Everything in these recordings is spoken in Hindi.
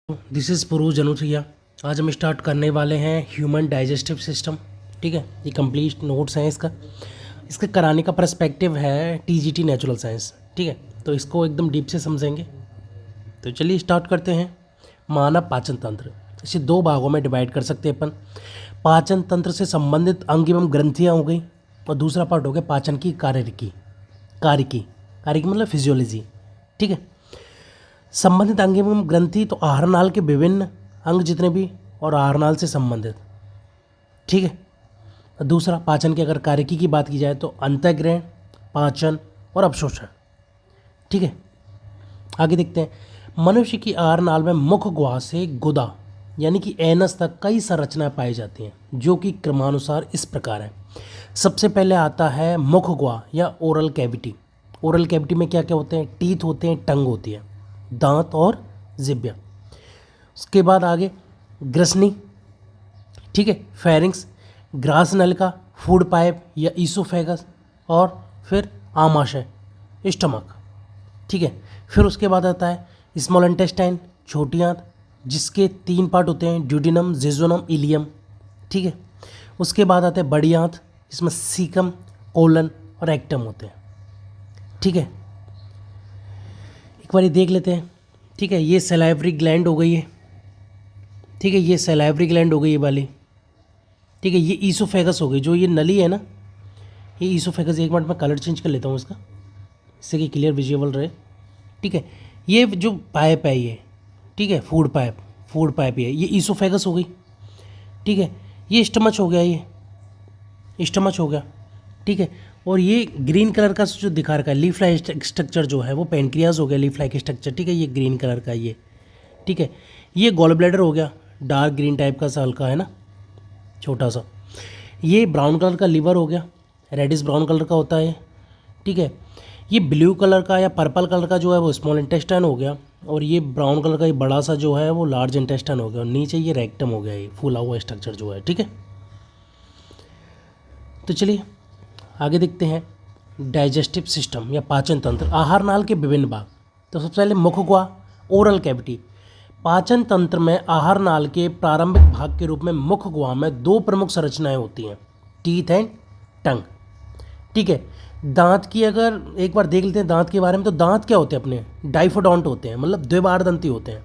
दिस इज़ पुरू जनुथिया। आज हम स्टार्ट करने वाले हैं ह्यूमन डाइजेस्टिव सिस्टम। ठीक है, ये कंप्लीट नोट्स हैं इसका कराने का पर्सपेक्टिव है टीजीटी नेचुरल साइंस। ठीक है, तो इसको एकदम डीप से समझेंगे। तो चलिए स्टार्ट करते हैं। मानव पाचन तंत्र, इसे दो भागों में डिवाइड कर सकते हैं अपन। पाचन तंत्र से संबंधित अंग एवं ग्रंथियाँ हो गई, और दूसरा पार्ट हो गया पाचन की कार्यकी मतलब फिजियोलॉजी। ठीक है, संबंधित अंग एवं ग्रंथि तो आहार नाल के विभिन्न अंग जितने भी, और आहार नाल से संबंधित। ठीक है, और दूसरा पाचन की अगर कार्यकी की बात की जाए तो अंतःग्रहण, पाचन और अवशोषण। ठीक है, आगे देखते हैं। मनुष्य की आहार नाल में मुख गुहा से गुदा यानी कि एनस तक कई संरचनाएं पाई जाती हैं, जो कि क्रमानुसार इस प्रकार है। सबसे पहले आता है मुख गुहा या ओरल कैविटी। ओरल कैविटी में क्या क्या होते हैं? टीथ होते हैं, टंग होती है, दांत और जिब्या। उसके बाद आगे ग्रसनी, ठीक है, फेरिंग्स, ग्रास नलिका, फूड पाइप या ईसोफेगस, और फिर आमाशय, स्टमक। ठीक है, फिर उसके बाद आता है स्मॉल इंटेस्टाइन, छोटी आंत, जिसके 3 पार्ट होते हैं, ड्यूडिनम, जेजुनम, इलियम। ठीक है, उसके बाद आते हैं बड़ी आंत, इसमें सीकम, कोलन और एक्टम होते हैं। ठीक है, एक बार देख लेते हैं। ठीक है, ये सलाइवरी ग्लैंड हो गई है। ठीक है, ये सलाइवरी ग्लैंड हो गई ये वाली। ठीक है, ये ईसोफेगस हो गई, जो ये नली है ना, ये ईसोफेगस। एक मिनट में कलर चेंज कर लेता हूँ इसका, इससे कि क्लियर विजुअल रहे। ठीक है, ये जो पाइप है ये, ठीक है, फूड पाइप ये ईसोफेगस हो गई। ठीक है, ये स्टमच हो गया, ये स्टमच हो गया। ठीक है, और ये ग्रीन कलर का जो दिखा रखा है लीफ लाइक स्ट्रक्चर जो है वो पेनक्रियाज हो गया, लीफ लाइक स्ट्रक्चर। ठीक है, ये ग्रीन कलर का ये। ठीक है, ये गॉल ब्लैडर हो गया, डार्क ग्रीन टाइप का सा हल्का है ना, छोटा सा। ये ब्राउन कलर का लीवर हो गया, रेडिश ब्राउन कलर का होता है। ठीक है, ये ब्लू कलर का या पर्पल कलर का जो है वो स्मॉल इंटेस्टाइन हो गया, और ये ब्राउन कलर का ये बड़ा सा जो है वो लार्ज इंटेस्टाइन हो गया, और नीचे ये रेक्टम हो गया, ये फूला हुआ स्ट्रक्चर जो है। ठीक है, तो चलिए आगे देखते हैं डाइजेस्टिव सिस्टम या पाचन तंत्र, आहार नाल के विभिन्न भाग। तो सबसे पहले मुख गुहा, ओरल कैविटी। पाचन तंत्र में आहार नाल के प्रारंभिक भाग के रूप में मुख गुहा में 2 प्रमुख संरचनाएं होती हैं, टीथ एंड टंग। ठीक है, दांत की अगर एक बार देख लेते हैं दांत के बारे में, तो दांत क्या होते हैं अपने? डाइफोडोंट होते हैं, मतलब द्विबार दंती होते हैं।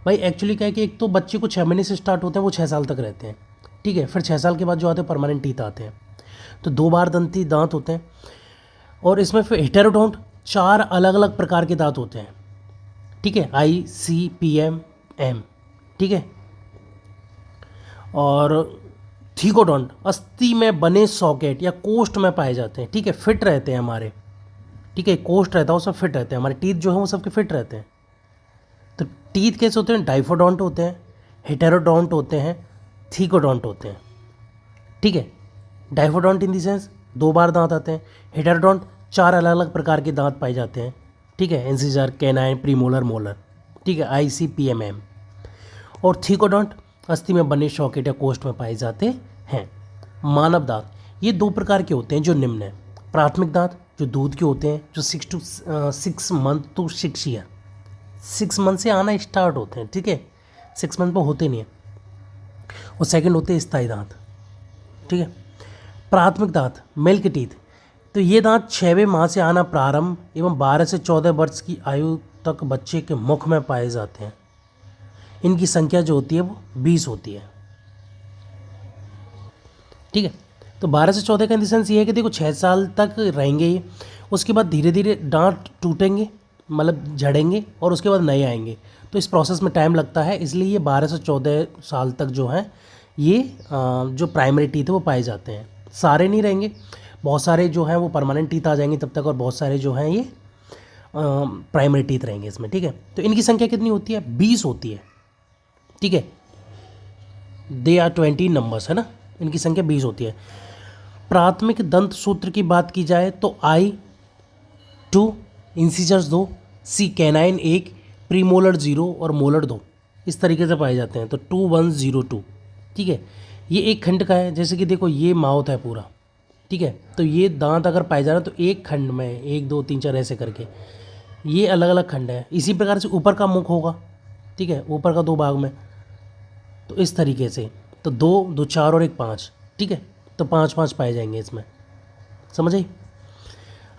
भाई एक्चुअली क्या है कि एक तो बच्चे को 6 महीने से स्टार्ट होते हैं, वो 6 साल तक रहते हैं। ठीक है, फिर 6 साल के बाद जो आते हैं परमानेंट टीथ आते हैं। तो 2 बार दंती दांत होते हैं, और इसमें फिर हेटेरोडोंट 4 अलग अलग प्रकार के दांत होते हैं। ठीक है, ICPM-M। ठीक है, और थीकोडोंट अस्थि में बने सॉकेट या कोष्ठ में पाए जाते हैं। ठीक है, फिट रहते हैं हमारे। ठीक है, कोष्ठ रहता है वो सब फिट रहते हैं, हमारे टीथ जो है वो सबके फिट रहते हैं। तो टीथ कैसे होते हैं? डाइफोडोंट होते हैं, हेटेरोडोंट होते हैं, थीकोडोंट होते हैं। ठीक है, डाइफोडोंट इन द सेंस 2 बार दांत आते हैं, हेटेरोडोंट 4 अलग अलग प्रकार के दांत पाए जाते हैं। ठीक है, इंसिजर, कैनाइन, प्रीमोलर, मोलर। ठीक है, ICPM-M। और थीकोडोंट अस्थि में बने सॉकेट या कोष्ठ में पाए जाते हैं। मानव दांत ये 2 प्रकार के होते हैं जो निम्न है। प्राथमिक दांत जो दूध के होते हैं, जो 6 मंथ टू 6 ईयर, 6 मंथ से आना स्टार्ट होते हैं। ठीक है, 6 मंथ पर होते नहीं है। और सेकंड होते हैं स्थायी दांत। ठीक है, प्राथमिक दांत मिल्क टीथ, तो ये दांत 6वें माह से आना प्रारंभ एवं 12 से 14 वर्ष की आयु तक बच्चे के मुख में पाए जाते हैं। इनकी संख्या जो होती है वो 20 होती है। ठीक है, तो 12 से 14 का इन द सेंस ये है कि देखो 6 साल तक रहेंगे ये, उसके बाद धीरे धीरे दांत टूटेंगे, मतलब झड़ेंगे, और उसके बाद नए आएंगे। तो इस प्रोसेस में टाइम लगता है, इसलिए ये 12 से 14 साल तक जो है ये जो प्राइमरी टीथ है वो पाए जाते हैं। सारे नहीं रहेंगे, बहुत सारे जो हैं वो परमानेंट टीथ आ जाएंगे तब तक, और बहुत सारे जो हैं ये प्राइमरी टीथ रहेंगे इसमें। ठीक है, तो इनकी संख्या कितनी होती है? 20 होती है। ठीक है, दे आर 20 नंबर्स, है ना, इनकी संख्या 20 होती है। प्राथमिक दंत सूत्र की बात की जाए तो I2, incisors 2, C canine 1, premolar 0 और मोलर 2 इस तरीके से पाए जाते हैं। तो 2102। ठीक है, ये एक खंड का है, जैसे कि देखो ये माउथ है पूरा। ठीक है, तो ये दांत अगर पाए जा रहे हैं तो एक खंड में 1 2 3 4 ऐसे करके ये अलग अलग खंड है। इसी प्रकार से ऊपर का मुख होगा। ठीक है, ऊपर का 2 भाग में, तो इस तरीके से, तो 2 2 4 और 1 5, ठीक है, तो 5 5 पाए जाएंगे इसमें, समझ आई।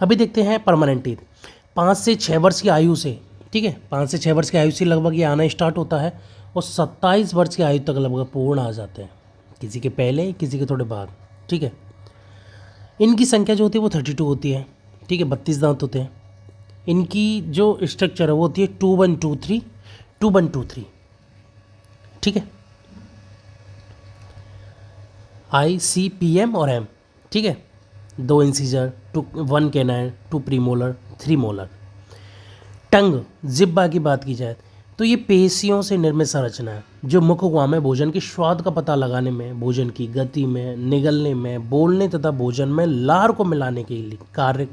अभी देखते हैं परमानेंट टीथ। 5 से 6 वर्ष की आयु से, ठीक है, 5 से 6 वर्ष की आयु से लगभग ये आना स्टार्ट होता है और 27 वर्ष की आयु तक लगभग पूर्ण आ जाते हैं, किसी के पहले किसी के थोड़े बाद, ठीक है। इनकी संख्या जो होती है वो 32 होती है, ठीक है, 32 दांत होते हैं। इनकी जो स्ट्रक्चर है वो होती है 2 1 2 3 2 1 2 3, ठीक है, ICPM और M, ठीक है, 2 इंसीजर, 1 कैनाइन, 2 प्रीमोलर, 3 मोलर। टंग, जिब्बा की बात की जाए तो ये पेशियों से निर्मित संरचना है जो मुख गुहा में भोजन के स्वाद का पता लगाने में, भोजन की गति में, निगलने में, बोलने तथा भोजन में लार को मिलाने के लिए कार्य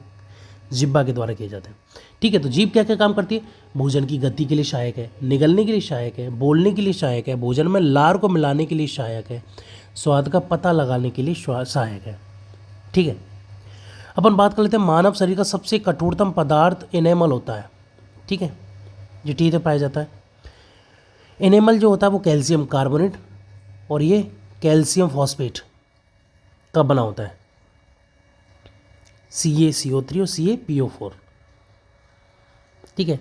जिब्बा के द्वारा किए जाते हैं, ठीक है। तो जीभ क्या क्या काम करती है? भोजन की गति के लिए सहायक है, निगलने के लिए सहायक है, बोलने के लिए सहायक है, भोजन में लार को मिलाने के लिए सहायक है, स्वाद का पता लगाने के लिए सहायक है, ठीक है। अपन बात कर लेते हैं मानव शरीर का सबसे कठोरतम पदार्थ एनेमल होता है, ठीक है, जो टीथ में पाया जाता है। एनेमल जो होता है वो कैल्शियम कार्बोनेट और ये कैल्शियम फॉस्फेट का बना होता है, CaCO3 और CaPO4, ठीक है।